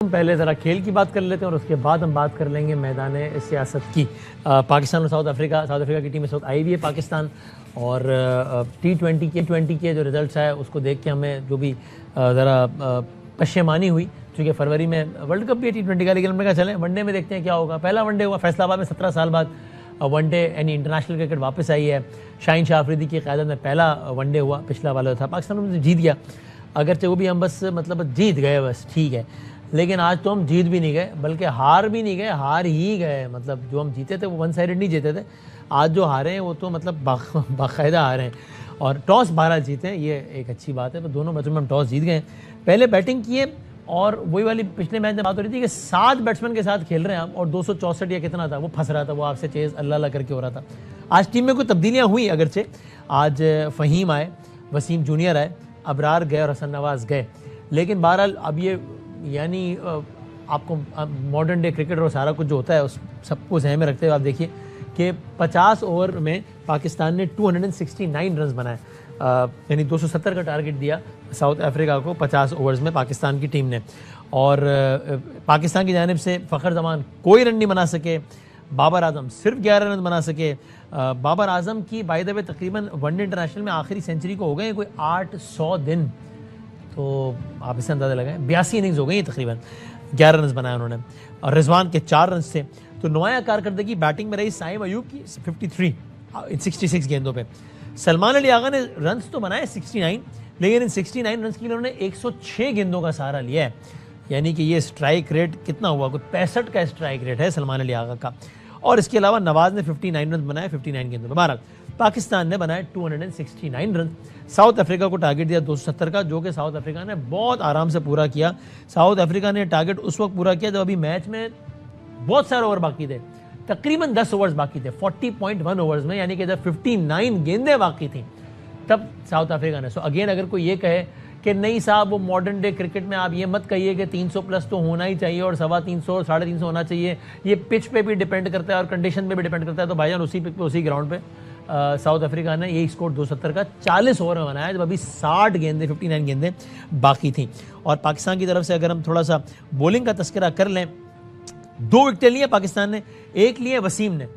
हम पहले ज़रा खेल की बात कर लेते हैं और उसके बाद हम बात कर लेंगे मैदान सियासत की। पाकिस्तान और साउथ अफ्रीका की टीम इस वक्त आई हुई है पाकिस्तान, और T20 के जो रिजल्ट्स आए उसको देख के हमें जो भी ज़रा पशेमानी हुई, क्योंकि फरवरी में वर्ल्ड कप भी है T20 का, लेकिन हमने कहा चलें वनडे में देखते हैं क्या होगा। पहला वनडे हुआ फैसलाबाद में 17 साल बाद वनडे यानी इंटरनेशनल क्रिकेट वापस आई है। शाहीन शाह अफरीदी की क़यादत में पहला वनडे हुआ, पिछला वाला था पाकिस्तान में जीत गया। अगरचे वो भी हम बस मतलब जीत गए, बस ठीक है, लेकिन आज तो हम जीत भी नहीं गए बल्कि हार भी नहीं गए, हार ही गए। मतलब जो हम जीते थे वो वन साइडेड नहीं जीते थे, आज जो हारे हैं वो तो मतलब बाकायदा हारे हैं। और टॉस 12 जीते हैं, ये एक अच्छी बात है। तो दोनों मैचों में हम टॉस जीत गए, पहले बैटिंग किए, और वही वाली पिछले मैच में बात हो रही थी कि 7 बैट्समैन के साथ खेल रहे हैं हम, और 264 या कितना था वो फंस रहा था, वो आपसे चेज अल्लाह अल्लाह करके हो रहा था। आज टीम में कुछ तब्दीलियाँ हुई, अगरचे आज फ़हीम आए, वसीम जूनियर आए, अबरार गए और हसन नवाज गए, लेकिन बहरहाल अब ये यानी आपको मॉडर्न डे क्रिकेट और सारा कुछ जो होता है उस सबको जहन में रखते हुए आप देखिए कि 50 ओवर में पाकिस्तान ने 269 रन बनाए, यानी 270 का टारगेट दिया साउथ अफ्रीका को 50 ओवर्स में पाकिस्तान की टीम ने। और पाकिस्तान की जानिब से फ़खर जमान कोई रन नहीं बना सके, बाबर आजम सिर्फ 11 रन बना सके। बाबर आजम की बाय द वे तकरीबन वनडे इंटरनेशनल में आखिरी सेंचुरी को हो गए कोई 800 दिन, तो आप इससे अंदाज़ा लगाएं 82 इनिंग्स हो गई तकरीबन, 11 रन बनाए उन्होंने, और रिजवान के 4 रन थे। तो नुमाया कारकर्दगी बैटिंग में रही साइम अयूब की 53 इन 66 गेंदों पे। सलमान अली आगा ने रन्स तो बनाए 69, लेकिन इन 69 रन के लिए उन्होंने 106 गेंदों का सहारा लिया है, यानी कि ये स्ट्राइक रेट कितना हुआ, कोई 65 का स्ट्राइक रेट है सलमान अली आगा का। और इसके अलावा नवाज ने 59 रन बनाए 59 गेंदों में। बहरहाल पाकिस्तान ने बनाए 269 रन, साउथ अफ्रीका को टारगेट दिया 270 का, जो कि साउथ अफ्रीका ने बहुत आराम से पूरा किया। साउथ अफ्रीका ने टारगेट उस वक्त पूरा किया जब अभी मैच में बहुत सारे ओवर बाकी थे, तकरीबन 10 ओवर्स बाकी थे 40.1 ओवर्स में, यानी कि जब 59 गेंदें बाकी थी तब साउथ अफ्रीका ने। सो अगेन अगर कोई ये कहे कि नहीं साहब वो मॉडर्न डे क्रिकेट में आप ये मत कहिए कि 300 प्लस तो होना ही चाहिए और 325 और 350 होना चाहिए, ये पिच पे भी डिपेंड करता है और कंडीशन पे भी डिपेंड करता है, तो भाईजान उसी पिच पे उसी ग्राउंड पे साउथ अफ्रीका ने यही स्कोर 270 का 40 ओवर में बनाया जब अभी 60 गेंदें 59 गेंदें बाकी थी। और पाकिस्तान की तरफ से अगर हम थोड़ा सा बॉलिंग का तस्करा कर लें, 2 विकेटें लिए पाकिस्तान ने, एक लिए वसीम ने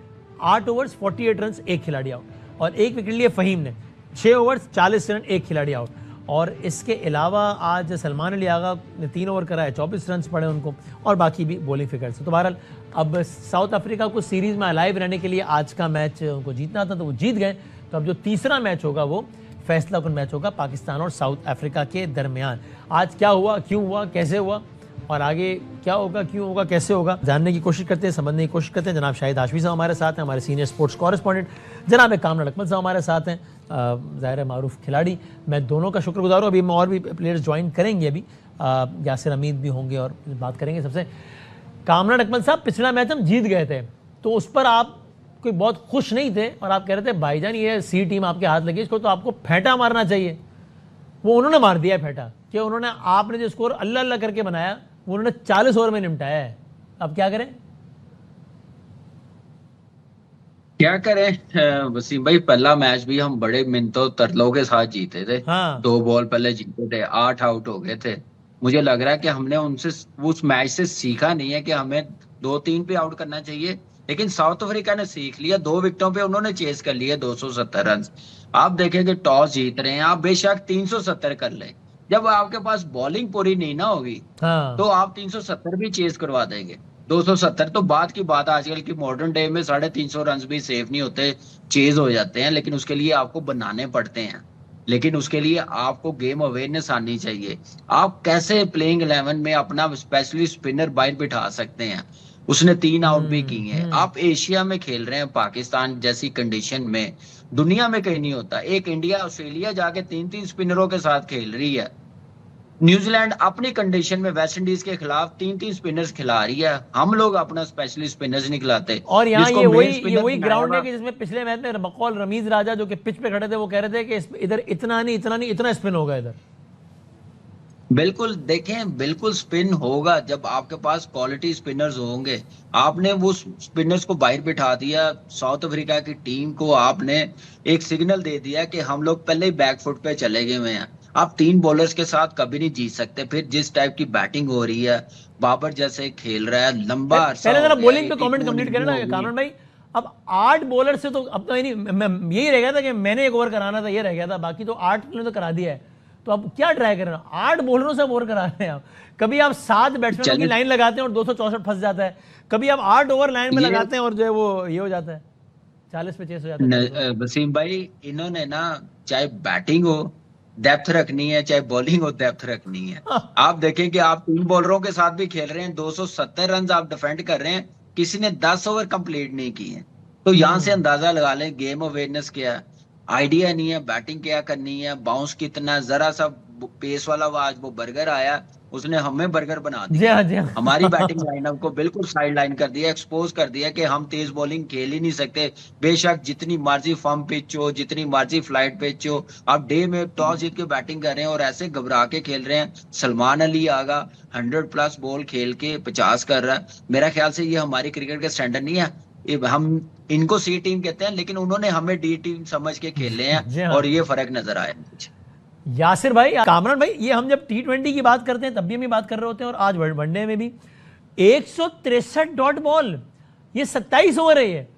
8 ओवर्स 48 रन, एक खिलाड़ी आउट, और एक विकेट लिए फ़हीम ने 6 ओवर्स 40 रन, एक खिलाड़ी आउट। और इसके अलावा आज सलमान अली आगा ने 3 ओवर कराए, 24 रन पड़े उनको, और बाकी भी बॉलिंग फिगर्स। तो बहरहाल अब साउथ अफ्रीका को सीरीज़ में अलाइव रहने के लिए आज का मैच उनको जीतना था, तो वो जीत गए। तो अब जो तीसरा मैच होगा वो फैसला कुन मैच होगा पाकिस्तान और साउथ अफ्रीका के दरमियान। आज क्या हुआ, क्यों हुआ, कैसे हुआ, और आगे क्या होगा, क्यों होगा, कैसे होगा, जानने की कोशिश करते हैं, समझने की कोशिश करते हैं। जनाब शाहिद हाशमी साहब हमारे साथ हैं, हमारे सीनियर स्पोर्ट्स कॉरेस्पॉन्डेंट। जनाब कामरान अकमल साहब हमारे साथ हैं, ज़ाहिर मारूफ खिलाड़ी। मैं दोनों का शुक्रगुजार हूँ। अभी मैं और भी प्लेयर्स ज्वाइन करेंगे, अभी यासिर हमीद भी होंगे और बात करेंगे। सबसे कामरान अकमल साहब, पिछला मैच हम जीत गए थे, तो उस पर आप कोई बहुत खुश नहीं थे और आप कह रहे थे भाईजान ये सी टीम आपके हाथ लगी, इसको तो आपको फेंटा मारना चाहिए। वो उन्होंने मार दिया फेंटा, कि उन्होंने आपने जो स्कोर अल्लाह अल्लाह करके बनाया वो उन्होंने 40 ओवर में निपटाया है। अब क्या करें? क्या करें वसीम भाई, पहला मैच भी हम बड़े मिन्नतों तरलों के साथ जीते थे। हाँ। 2 बॉल पहले जीते थे, 8 आउट हो गए थे। मुझे लग रहा है कि हमने उनसे उस मैच से सीखा नहीं है कि हमें 2-3 पे आउट करना चाहिए, लेकिन साउथ अफ्रीका ने सीख लिया। 2 विकेटों पे उन्होंने चेस कर लिए 270 रन। आप देखेंगे टॉस जीत रहे हैं, आप बेशक 370 कर लें, जब आपके पास बॉलिंग पूरी नहीं ना होगी हाँ। तो आप 370 भी चेस करवा देंगे। 270 तो बात की बात, आजकल की मॉडर्न डे में 350 रन भी सेफ नहीं होते, चेज हो जाते हैं, लेकिन उसके लिए आपको बनाने पड़ते हैं। लेकिन उसके लिए आपको गेम अवेयरनेस आनी चाहिए। आप कैसे प्लेइंग 11 में अपना स्पेशली स्पिनर बाहर बिठा सकते हैं। उसने 3 आउट भी किए हैं। आप एशिया में खेल रहे हैं, पाकिस्तान जैसी कंडीशन में, दुनिया में कहीं नहीं होता। एक इंडिया ऑस्ट्रेलिया जाके 3-3 स्पिनरों के साथ खेल रही है। न्यूजीलैंड अपनी कंडीशन में वेस्ट इंडीज के खिलाफ 3-3 स्पिनर्स खिला रही है, हम लोग अपना स्पेशली स्पिनर्स नहीं खिलाते। और यहाँ ये वही ग्राउंड है कि जिसमें पिछले मैच में बकौल रमीज राजा जो कि पिच पे खड़े थे वो कह रहे थे कि इधर इतना नहीं इतना स्पिन होगा इधर। बिल्कुल, देखें, बिल्कुल स्पिन होगा जब आपके पास क्वालिटी स्पिनर्स होंगे। आपने वो स्पिनर्स को बाहर बिठा दिया, साउथ अफ्रीका की टीम को आपने एक सिग्नल दे दिया कि हम लोग पहले ही बैकफुट पे चले गए हुए हैं। आप 3 बॉलर्स के साथ कभी नहीं जीत सकते। फिर जिस टाइप की बैटिंग हो रही है, बाबर जैसे खेल रहा है, लंबा अरसा पहले हो जरा गया, बॉलिंग पे एक कमेंट कंप्लीट करें ना कामरान भाई। अब 8 बॉलर से तो अब तो यही रह गया था कि मैंने एक ओवर कराना था, ये रह गया था, बाकी तो 8 ने तो करा दिया है। तो अब क्या ट्राई करना, 8 बॉलरों से ओवर करा रहे हैं आप। कभी आप 7 बैट्समैनों की लाइन लगाते हैं और 264 फंस जाता है, कभी आप 8 ओवर लाइन में लगाते हैं और जो है वो ये हो जाता है, 40 पे चेस हो जाता है। वसीम भाई, इन्होंने ना चाहे बैटिंग हो डेप्थ रखनी है, चाहे बॉलिंग हो डेप्थ रखनी है। आप देखें कि आप 3 बॉलरों के साथ भी खेल रहे हैं, 270 रन आप डिफेंड कर रहे हैं, किसी ने 10 ओवर कंप्लीट नहीं किए। तो यहां से अंदाजा लगा लें गेम अवेयरनेस क्या है, आइडिया नहीं है, बैटिंग क्या करनी है, बाउंस कितना, जरा सा पेस वाला आज वो बर्गर आया, उसने हमें बर्गर बना जी दिया। हाँ, जी हाँ। हमारी बैटिंग लाइनअप को बिल्कुल साइड लाइन कर दिया, एक्सपोज कर दिया कि हम तेज बॉलिंग खेल ही नहीं सकते। बेशक जितनी मर्जी फर्म पिच हो, जितनी मर्जी फ्लाइट पिच हो, आप डे में टॉस जीत के बैटिंग कर रहे हैं और ऐसे घबरा के खेल रहे हैं। सलमान अली आगा 100+ बॉल खेल के 50 कर रहा है। मेरा ख्याल से ये हमारी क्रिकेट का स्टैंडर्ड नहीं है। हम इनको सी टीम कहते हैं, लेकिन उन्होंने हमें डी टीम समझ के खेले हैं और ये फर्क नजर आया मुझे। यासिर भाई, कामरान भाई, ये हम जब T20 की बात करते हैं तब भी हम बात कर रहे होते हैं, और आज वनडे में भी 163 डॉट बॉल, ये 27 ओवर है।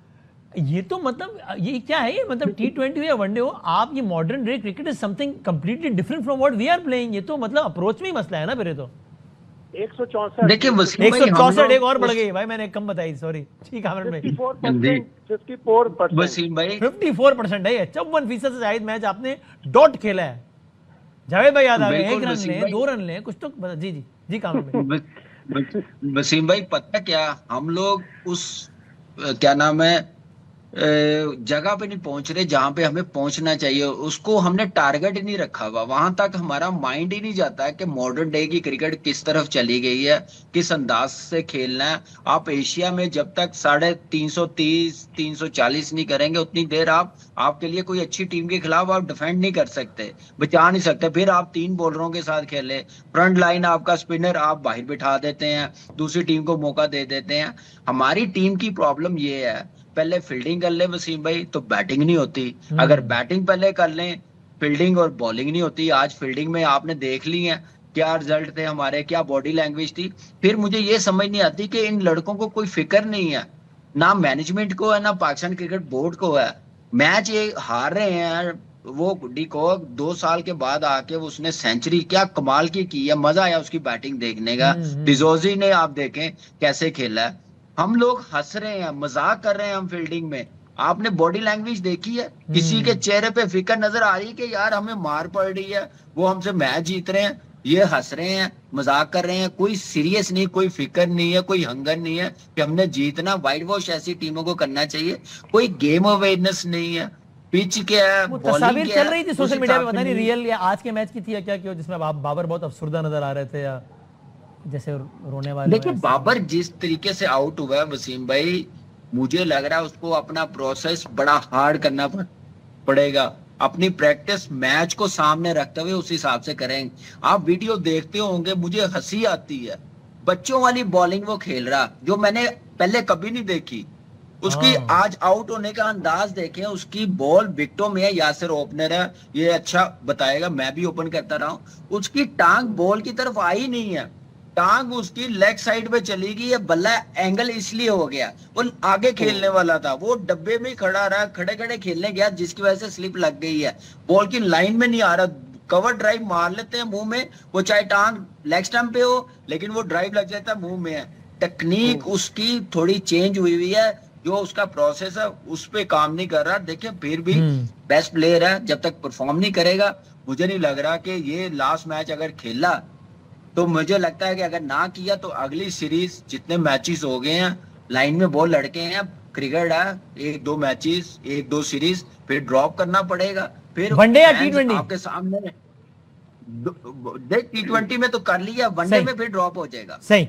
ये तो मतलब ये क्या है, ये मतलब T20 हो या वनडे हो, आप ये modern day cricket is something completely different from what we are playing. ये तो मतलब अप्रोच में ही मसला है ना। फिर तो 164 देखिए 164 एक और बढ़ गई भाई, मैंने कम बताई, सॉरी। ठीक है 54%। वसीम भाई 54% है, 54% से ज्यादा मैच आपने डॉट खेला है। जावेद भाई याद आ गए, 1 रन ले, 2 रन ले, कुछ तो जी जी जी कामरान भाई। वसीम भाई पता क्या, हम लोग उस क्या नाम है जगह पे नहीं पहुंच रहे जहां पे हमें पहुंचना चाहिए। उसको हमने टारगेट ही नहीं रखा हुआ, वहां तक हमारा माइंड ही नहीं जाता है कि मॉडर्न डे की क्रिकेट किस तरफ चली गई है, किस अंदाज से खेलना है। आप एशिया में जब तक 330 340 नहीं करेंगे उतनी देर आपके लिए कोई अच्छी टीम के खिलाफ आप डिफेंड नहीं कर सकते, बचा नहीं सकते। फिर आप 3 बॉलरों के साथ खेले, फ्रंट लाइन आपका स्पिनर आप बाहर बिठा देते हैं, दूसरी टीम को मौका दे देते हैं। हमारी टीम की प्रॉब्लम ये है, पहले फील्डिंग कर ले वसीम भाई तो बैटिंग नहीं होती, अगर बैटिंग पहले कर लें फील्डिंग और बॉलिंग नहीं होती। आज फील्डिंग में आपने देख ली है क्या रिजल्ट थे हमारे, क्या बॉडी लैंग्वेज थी। फिर मुझे ये समझ नहीं आती कि इन लड़कों को कोई फिक्र नहीं है, ना मैनेजमेंट को है ना पाकिस्तान क्रिकेट बोर्ड को है। मैच ये हार रहे हैं, वो डी कॉक 2 साल के बाद आके उसने सेंचुरी क्या कमाल की है, मजा आया उसकी बैटिंग देखने का। डिजोजी ने आप देखें कैसे खेला है। हम लोग हंस रहे हैं, मजाक कर रहे हैं हम फील्डिंग में। आपने बॉडी लैंग्वेज देखी है, किसी के चेहरे पे फिक्र नजर आ रही है कि यार हमें मार पड़ रही है, वो हमसे मैच जीत रहे हैं, ये हंस रहे हैं, मजाक कर रहे हैं। कोई सीरियस नहीं, कोई फिक्र नहीं है, कोई हंगर नहीं है कि हमने जीतना। वाइट वॉश ऐसी टीमों को करना चाहिए, कोई गेम अवेयरनेस नहीं है। पिच क्या है, तस्वीर चल रही थी सोशल मीडिया पे, पता नहीं रियल या आज के मैच की थी या क्या क्यों, जिसमें बाबर बहुत अफसुर्दा नजर आ रहे थे या जैसे रोने वाले। देखिए बाबर जिस तरीके से आउट हुआ है वसीम भाई, मुझे लग रहा है उसको अपना प्रोसेस बड़ा हार्ड करना पड़ेगा। अपनी प्रैक्टिस मैच को सामने रखते हुए उस हिसाब से करेंगे। आप वीडियो देखते होंगे, मुझे हंसी आती है, बच्चों वाली बॉलिंग वो खेल रहा जो मैंने पहले कभी नहीं देखी। उसकी आज आउट होने का अंदाज देखें, उसकी बॉल विकेटों में है। यासिर ओपनर है, ये अच्छा बताएगा, मैं भी ओपन करता रहा हूं। उसकी टांग बॉल की तरफ आई नहीं है, टांग उसकी लेग साइड पे चली गई है। बल्ला एंगल इसलिए हो गया, वो आगे खेलने वाला था, वो डब्बे में खड़ा रहा, खड़े खड़े खेलने गया, जिसकी वजह से स्लिप लग गई है। बॉल की लाइन में नहीं आ रहा, कवर ड्राइव मार लेते हैं मुंह में, वो चाहे टांग लेग स्टंप पे हो लेकिन वो ड्राइव लग जाता है मुंह में है। टेक्निक उसकी थोड़ी चेंज हुई है, जो उसका प्रोसेस है उस पे काम नहीं कर रहा। देखिए फिर भी बेस्ट प्लेयर है, जब तक परफॉर्म नहीं करेगा मुझे नहीं लग रहा कि ये लास्ट मैच अगर खेला तो मुझे लगता है कि अगर ना किया तो अगली सीरीज जितने मैचेस हो गए हैं लाइन में बहुत लड़के हैं, क्रिकेट है, 1-2 मैचेस 1-2 सीरीज फिर ड्रॉप करना पड़ेगा। फिर वनडे या T20 आपके सामने देख, T20 में तो कर लिया, वनडे में फिर ड्रॉप हो जाएगा। सही।